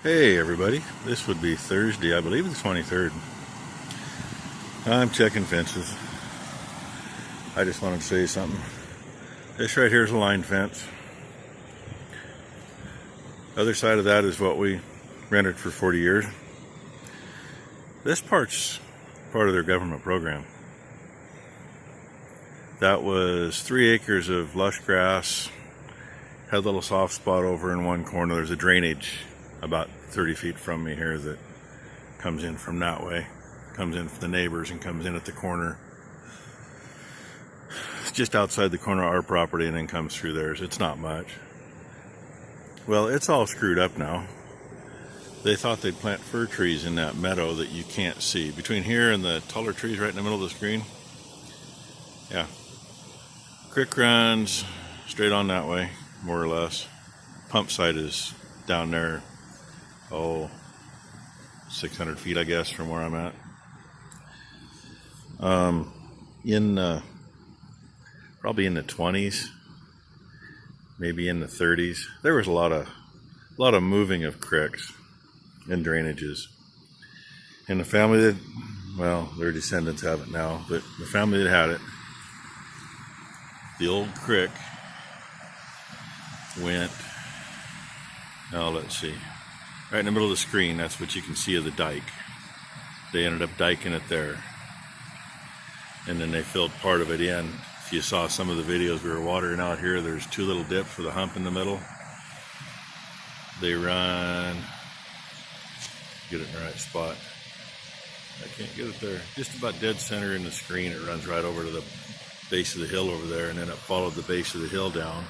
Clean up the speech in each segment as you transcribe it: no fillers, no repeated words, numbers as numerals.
Hey everybody, this would be Thursday, I believe the 23rd. I'm checking fences. I just wanted to say something. This right here is a line fence. Other side of that is what we rented for 40 years. This part's part of their government program. That was 3 acres of lush grass. Had a little soft spot over in one corner. There's a drainage about 30 feet from me here that comes in from that way, comes in from the neighbors and comes in at the corner. It's just outside the corner of our property and then comes through theirs. It's not much. Well, it's all screwed up now. They thought they'd plant fir trees in that meadow that you can't see. Between here and the taller trees right in the middle of the screen. Yeah. Creek runs straight on that way, more or less. Pump site is down there. 600 feet, I guess, from where I'm at. Probably in the 20s, maybe in the 30s. There was a lot of moving of creeks and drainages. And the family that, well, their descendants have it now, but the family that had it, the old creek went, now let's see, right in the middle of the screen, that's what you can see of the dike. They ended up diking it there. And then they filled part of it in. If you saw some of the videos we were watering out here, there's 2 little dips with a hump in the middle. They run, get it in the right spot. I can't get it there. Just about dead center in the screen. It runs right over to the base of the hill over there, and then it followed the base of the hill down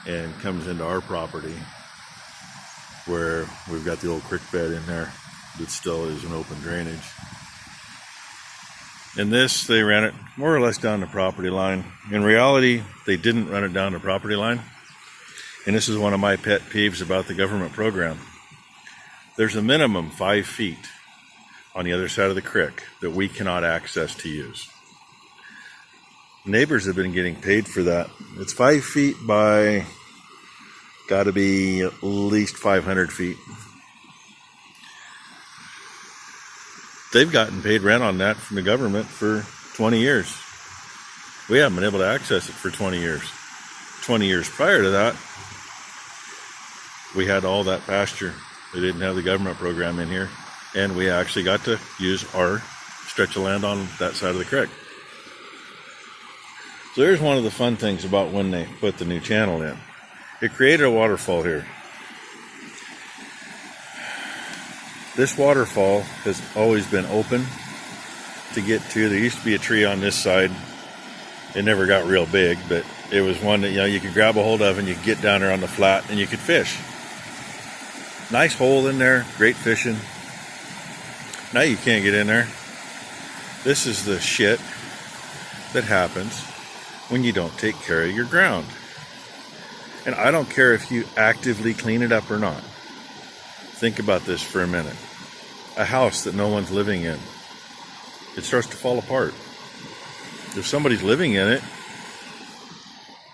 and comes into our property, where we've got the old creek bed in there that still is an open drainage. And this, they ran it more or less down the property line. In reality, they didn't run it down the property line. And this is one of my pet peeves about the government program. There's a minimum 5 feet on the other side of the creek that we cannot access to use. Neighbors have been getting paid for that. It's 5 feet by, got to be at least 500 feet. They've gotten paid rent on that from the government for 20 years. We haven't been able to access it for 20 years. 20 years prior to that, we had all that pasture. They didn't have the government program in here. And we actually got to use our stretch of land on that side of the creek. So there's one of the fun things about when they put the new channel in. It created a waterfall here. This waterfall has always been open to get to. There used to be a tree on this side. It never got real big, but it was one that, you could grab a hold of and you could get down there on the flat and you could fish. Nice hole in there, great fishing. Now you can't get in there. This is the shit that happens when you don't take care of your ground. And I don't care if you actively clean it up or not. Think about this for a minute. A house that no one's living in, it starts to fall apart. If somebody's living in it,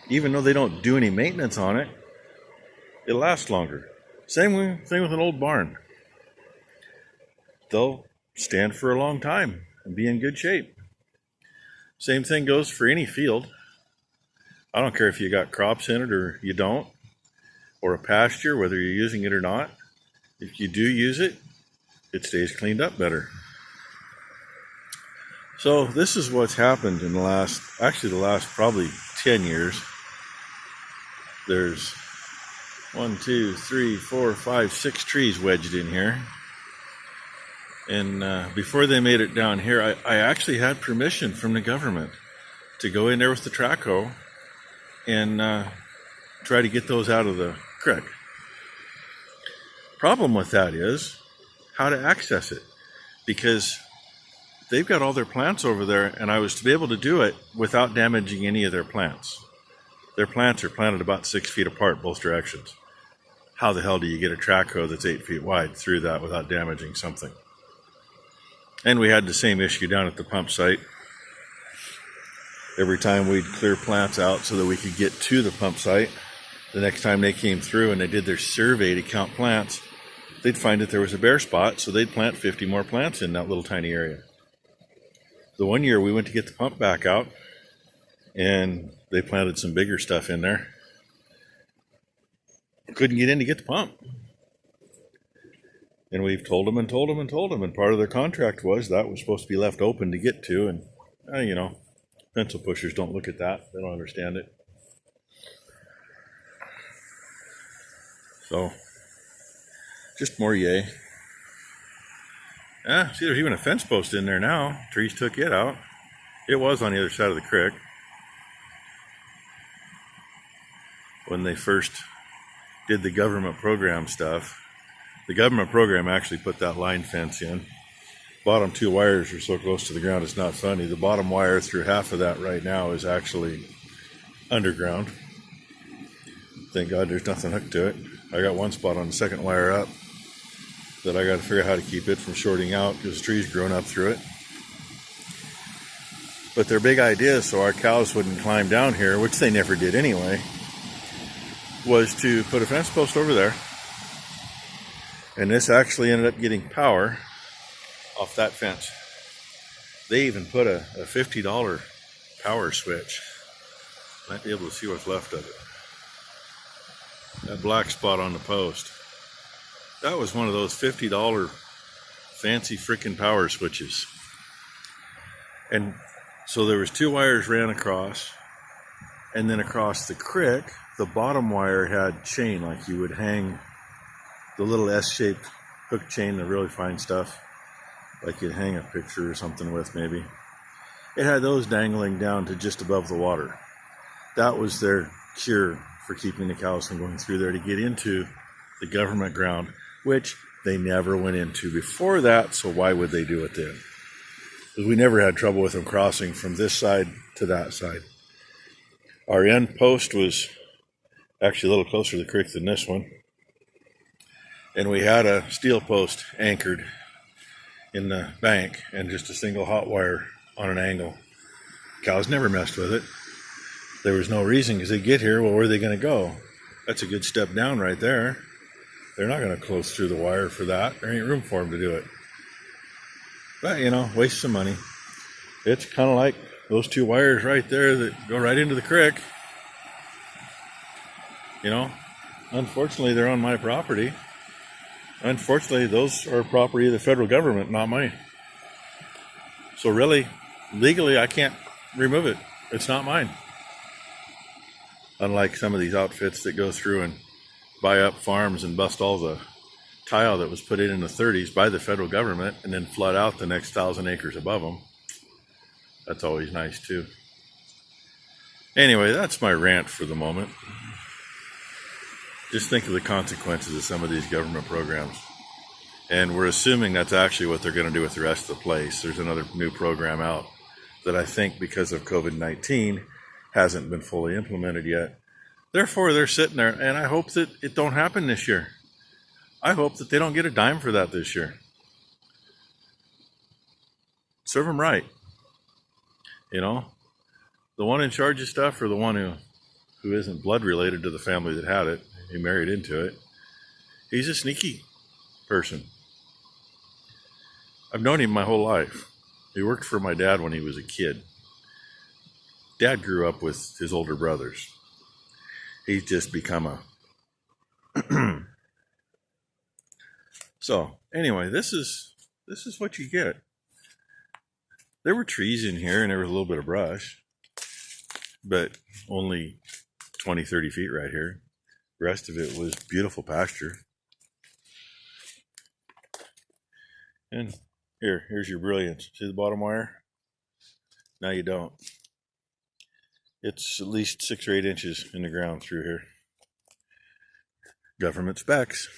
even though they don't do any maintenance on it, it lasts longer. Same thing with an old barn. They'll stand for a long time and be in good shape. Same thing goes for any field. I don't care if you got crops in it or you don't, or a pasture, whether you're using it or not. If you do use it, it stays cleaned up better. So this is what's happened in the last probably 10 years. There's 1, 2, 3, 4, 5, 6 trees wedged in here. And before they made it down here, I actually had permission from the government to go in there with the track hoe and try to get those out of the creek. Problem with that is how to access it, because they've got all their plants over there, and I was to be able to do it without damaging any of their plants. Their plants are planted about 6 feet apart both directions. How the hell do you get a track hoe that's 8 feet wide through that without damaging something? And we had the same issue down at the pump site. Every time we'd clear plants out so that we could get to the pump site, the next time they came through and they did their survey to count plants, they'd find that there was a bare spot, so they'd plant 50 more plants in that little tiny area. The one year we went to get the pump back out, and they planted some bigger stuff in there. Couldn't get in to get the pump. And we've told them, and part of their contract was that was supposed to be left open to get to, and pencil pushers don't look at that. They don't understand it. So, just more yay. See, there's even a fence post in there now. Trees took it out. It was on the other side of the creek when they first did the government program stuff. The government program actually put that line fence in. Bottom 2 wires are so close to the ground, it's not funny. The bottom wire through half of that right now is actually underground. Thank God there's nothing hooked to it. I got one spot on the second wire up that I got to figure out how to keep it from shorting out because the trees growing up through it. But their big idea, so our cows wouldn't climb down here, which they never did anyway, was to put a fence post over there. And this actually ended up getting power off that fence. They even put a $50 power switch. Might be able to see what's left of it. That black spot on the post. That was one of those $50 fancy freaking power switches. And so there was 2 wires ran across, and then across the creek, the bottom wire had chain like you would hang the little S-shaped hook chain, the really fine stuff, like you'd hang a picture or something with maybe. It had those dangling down to just above the water. That was their cure for keeping the cows from going through there to get into the government ground, which they never went into before that, so why would they do it then? Because we never had trouble with them crossing from this side to that side. Our end post was actually a little closer to the creek than this one. And we had a steel post anchored in the bank and just a single hot wire on an angle. Cows never messed with it. There was no reason because they get here, well, where are they going to go? That's a good step down right there. They're not going to close through the wire for that. There ain't room for them to do it. But, waste some money. It's kind of like those 2 wires right there that go right into the creek. Unfortunately, they're on my property. Unfortunately, those are property of the federal government, not mine. So really, legally, I can't remove it. It's not mine. Unlike some of these outfits that go through and buy up farms and bust all the tile that was put in the 30s by the federal government and then flood out the next 1,000 acres above them. That's always nice too. Anyway, that's my rant for the moment. Just think of the consequences of some of these government programs. And we're assuming that's actually what they're going to do with the rest of the place. There's another new program out that I think because of COVID-19 hasn't been fully implemented yet. Therefore, they're sitting there, and I hope that it don't happen this year. I hope that they don't get a dime for that this year. Serve them right. The one in charge of stuff or the one who isn't blood related to the family that had it, he married into it. He's a sneaky person. I've known him my whole life. He worked for my dad when he was a kid. Dad grew up with his older brothers. He's just become a... So, anyway, this is what you get. There were trees in here and there was a little bit of brush, but only 20, 30 feet right here. The rest of it was beautiful pasture. And here's your brilliance. See the bottom wire? Now you don't. It's at least 6 or 8 inches in the ground through here. Government specs.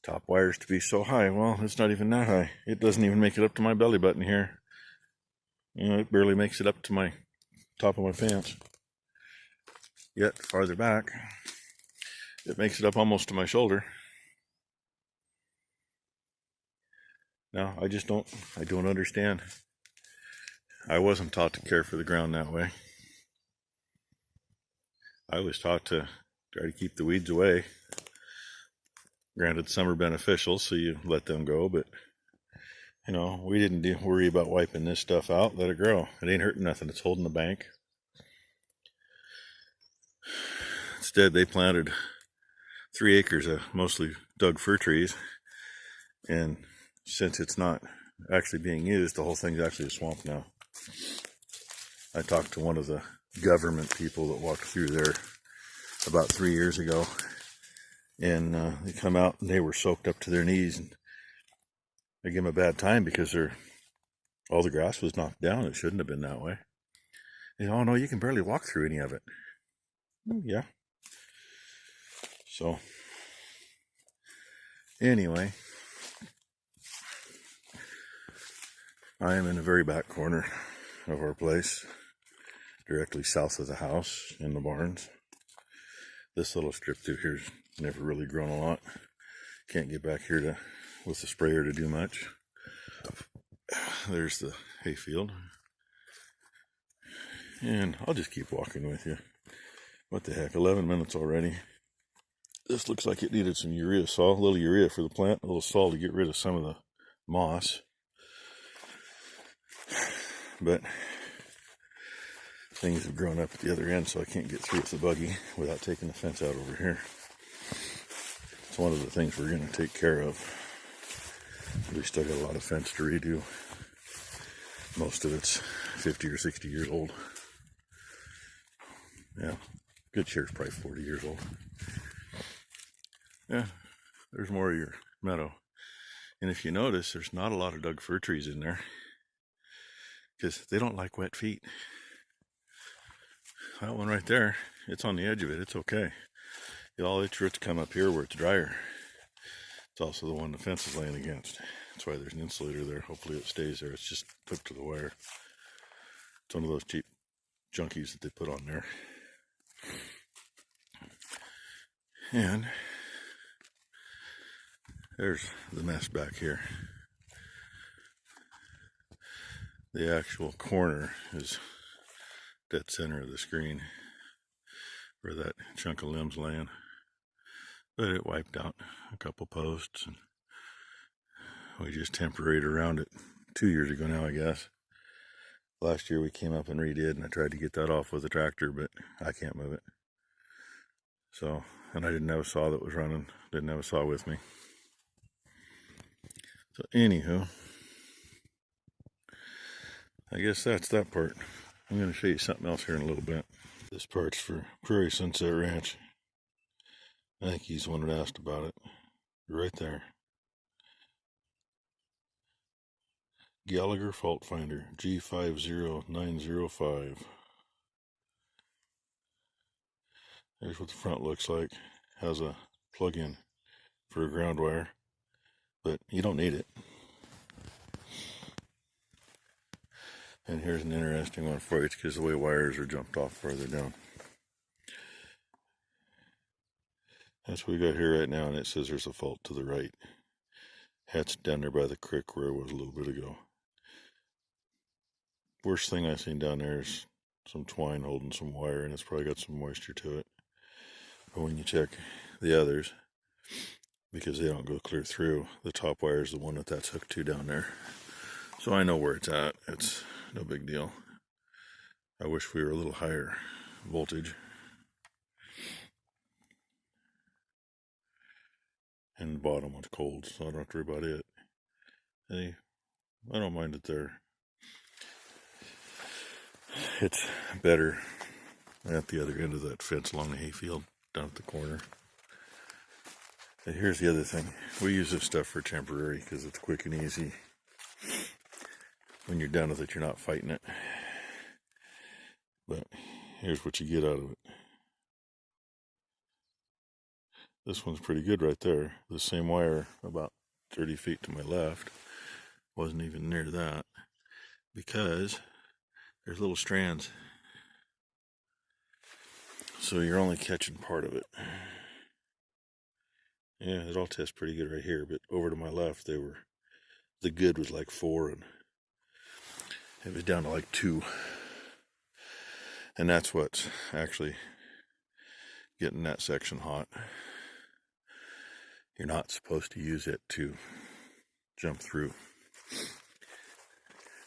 Top wires to be so high. Well, it's not even that high. It doesn't even make it up to my belly button here. It barely makes it up to my top of my pants. Yet farther back, it makes it up almost to my shoulder. Now, I don't understand. I wasn't taught to care for the ground that way. I was taught to try to keep the weeds away. Granted, some are beneficial, so you let them go, but you know, we didn't worry about wiping this stuff out. Let it grow. It ain't hurting nothing. It's holding the bank. Instead, they planted 3 acres of mostly dug fir trees, and since it's not actually being used, the whole thing's actually a swamp now. I talked to one of the government people that walked through there about 3 years ago, and they come out and they were soaked up to their knees, and I gave them a bad time because all the grass was knocked down. It shouldn't have been that way. And, oh no, you can barely walk through any of it. Yeah. So anyway, I am in the very back corner of our place, directly south of the house in the barns. This little strip through here's never really grown a lot. Can't get back here with the sprayer to do much. There's the hayfield. And I'll just keep walking with you. What the heck, 11 minutes already. This looks like it needed some urea salt, a little urea for the plant, a little salt to get rid of some of the moss. But things have grown up at the other end, so I can't get through with the buggy without taking the fence out over here. It's one of the things we're going to take care of. We still got a lot of fence to redo. Most of it's 50 or 60 years old. Yeah, good share's probably 40 years old. Yeah, there's more of your meadow. And if you notice, there's not a lot of dug fir trees in there because they don't like wet feet. That one right there, it's on the edge of it. It's okay. All its roots come up here where it's drier. It's also the one the fence is laying against. That's why there's an insulator there. Hopefully it stays there. It's just hooked to the wire. It's one of those cheap junkies that they put on there. And there's the mess back here. The actual corner is dead center of the screen where that chunk of limbs laying. But it wiped out a couple posts, and we just temporaried around it 2 years ago now, I guess. Last year we came up and redid, and I tried to get that off with a tractor, but I can't move it. So, and I didn't have a saw that was running, didn't have a saw with me. So anywho, I guess that's that part. I'm going to show you something else here in a little bit. This part's for Prairie Sunset Ranch. I think he's the one that asked about it. Right there. Gallagher Fault Finder, G50905. There's what the front looks like. Has a plug-in for a ground wire, but you don't need it. And here's an interesting one for you because the way wires are jumped off further down. That's what we got here right now, and it says there's a fault to the right. That's down there by the creek where it was a little bit ago. Worst thing I've seen down there is some twine holding some wire, and it's probably got some moisture to it. But when you check the others, because they don't go clear through, the top wire is the one that's hooked to down there. So I know where it's at. It's no big deal. I wish we were a little higher voltage. And the bottom one's cold, so I don't have to worry about it. Hey, I don't mind it there. It's better at the other end of that fence along the hayfield, down at the corner. And here's the other thing. We use this stuff for temporary because it's quick and easy. When you're done with it, you're not fighting it. But here's what you get out of it. This one's pretty good right there. The same wire about 30 feet to my left. Wasn't even near that. Because there's little strands. So you're only catching part of it. Yeah, it all tests pretty good right here. But over to my left, the good was like 4 and it was down to like 2. And that's what's actually getting that section hot. You're not supposed to use it to jump through.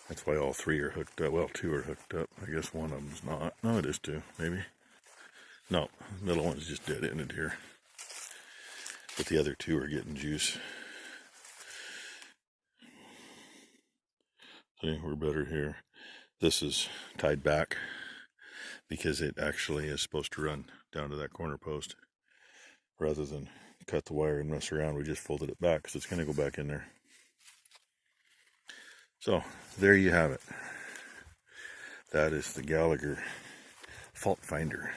That's why all three are hooked up. Well, two are hooked up. I guess one of them's not. No, it is two, maybe. No, the middle one's just dead-ended here. But the other two are getting juice. See, we're better here. This is tied back because it actually is supposed to run down to that corner post. Rather than cut the wire and mess around, we just folded it back because it's going to go back in there. So, there you have it. That is the Gallagher fault finder.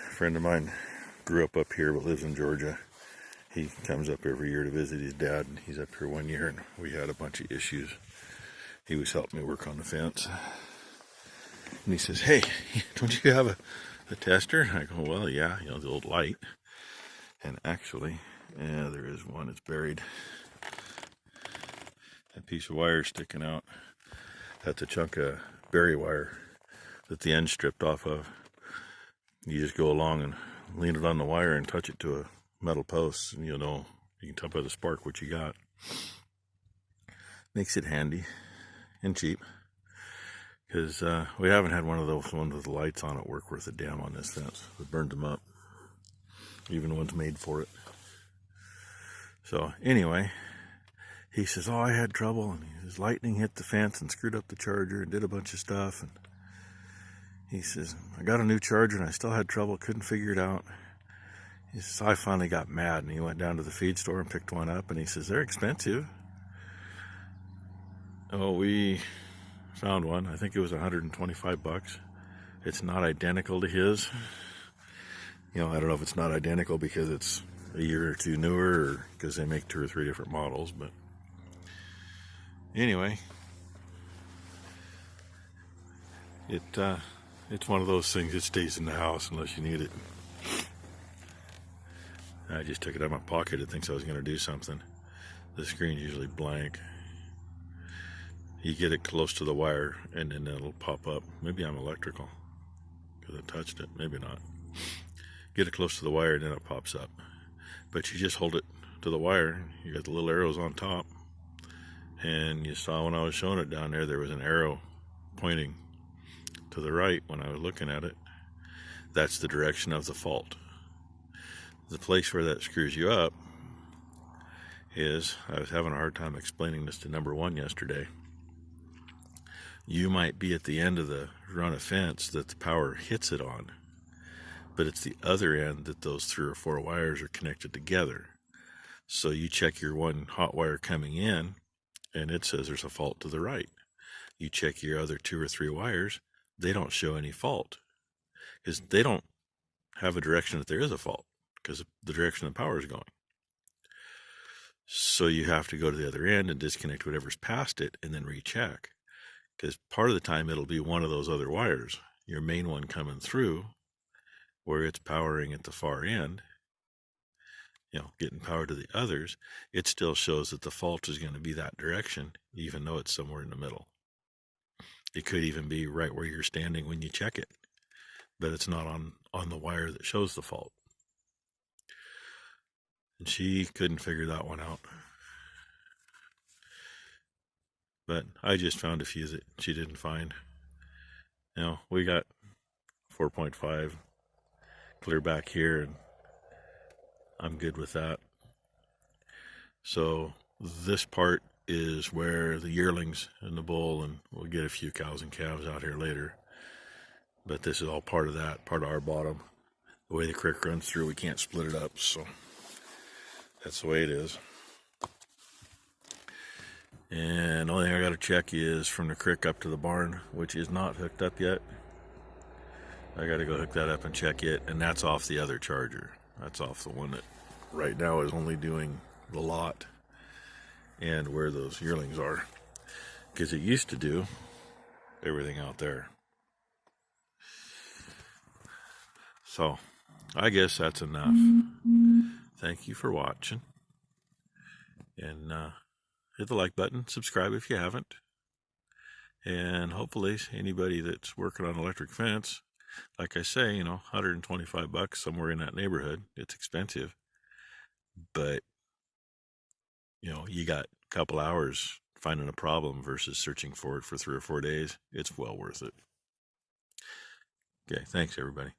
A friend of mine grew up here but lives in Georgia. He comes up every year to visit his dad, and he's up here one year, and we had a bunch of issues. He was helping me work on the fence. And he says, "Hey, don't you have a tester?" I go, "Well, yeah, the old light." And actually, yeah, there is one. It's buried. That piece of wire sticking out. That's a chunk of berry wire that the end stripped off of. You just go along and lean it on the wire and touch it to a metal post, and you can tell by the spark what you got. Makes it handy and cheap, because we haven't had one of those ones with the lights on it work worth a damn on this fence. It burned them up, even the ones made for it. So anyway, he says, "Oh, I had trouble, and his lightning hit the fence and screwed up the charger and did a bunch of stuff." And he says, "I got a new charger and I still had trouble, couldn't figure it out." He says, "I finally got mad," and he went down to the feed store and picked one up, and he says, "They're expensive." Oh, we found one. I think it was $125. It's not identical to his. I don't know if it's not identical because it's a year or two newer, or because they make 2 or 3 different models, but anyway, it's one of those things that stays in the house unless you need it. I just took it out of my pocket. It thinks I was going to do something. The screen's usually blank. You get it close to the wire and then it'll pop up. Maybe I'm electrical because I touched it. Maybe not. Get it close to the wire and then it pops up. But you just hold it to the wire. You got the little arrows on top. And you saw when I was showing it down there was an arrow pointing to the right when I was looking at it. That's the direction of the fault. The place where that screws you up is, I was having a hard time explaining this to number one yesterday. You might be at the end of the run of fence that the power hits it on, but it's the other end that those 3 or 4 wires are connected together. So you check your one hot wire coming in, and it says there's a fault to the right. You check your other 2 or 3 wires, they don't show any fault, because they don't have a direction that there is a fault, because the direction the power is going. So you have to go to the other end and disconnect whatever's past it and then recheck. Because part of the time it'll be one of those other wires, your main one coming through, where it's powering at the far end, getting power to the others. It still shows that the fault is going to be that direction, even though it's somewhere in the middle. It could even be right where you're standing when you check it, but it's not on the wire that shows the fault. And she couldn't figure that one out. But I just found a few that she didn't find. We got 4.5 clear back here, and I'm good with that. So this part is where the yearlings and the bull, and we'll get a few cows and calves out here later. But this is all part of that, part of our bottom. The way the creek runs through, we can't split it up, so that's the way it is. And the only thing I got to check is from the creek up to the barn, which is not hooked up yet. I got to go hook that up and check it, and that's off the other charger. That's off the one that right now is only doing the lot and where those yearlings are, because it used to do everything out there. So I guess that's enough. Thank you for watching, and hit the like button, subscribe if you haven't, and hopefully anybody that's working on electric fence, like I say, $125 somewhere in that neighborhood. It's expensive, But, you got a couple hours finding a problem versus searching for it for 3 or 4 days. It's well worth it. Okay, thanks, everybody.